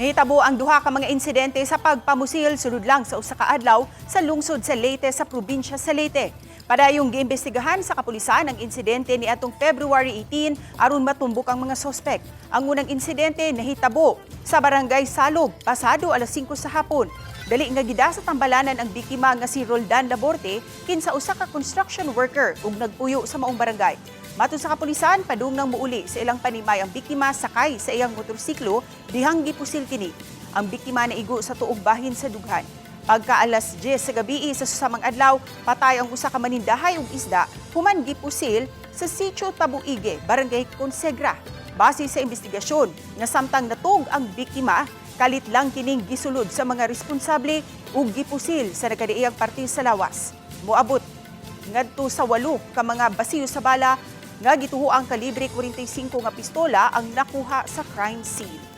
Nahitabo ang duha ka mga insidente sa pagpamusil sulod lang sa usa ka adlaw sa lungsod sa Leyte sa probinsya sa Leyte. Padayong giimbestigahan sa kapulisan ang insidente ni atong February 18 aron matumbok ang mga sospek. Ang unang insidente nahitabo sa barangay Salog pasado alas 5 sa hapon. Dali nga gida sa tambalanan ang biktima nga si Roldan Laborte kinsa usa ka construction worker ug nagpuyo sa maong barangay. Matod sa kapulisan, padung nang muuli sa ilang panimay ang biktima sakay sa iyang motorsiklo dihang gipusil kini. Ang biktima naigo sa tuog bahin sa dughan. Pagka alas 10 sa gabi sa susamang adlaw, patay ang usa ka manindahay og isda human gipusil sa Sitio Tabuige, Barangay Consegra. Base sa investigasyon, nga samtang natug ang biktima, kalit lang kining gisulod sa mga responsable ug gipusil sa nagkadiiyang parte sa lawas. Moabot ngadto sa 8 ka mga basiyo sa bala nga gituho ang kalibre 45 nga pistola ang nakuha sa crime scene.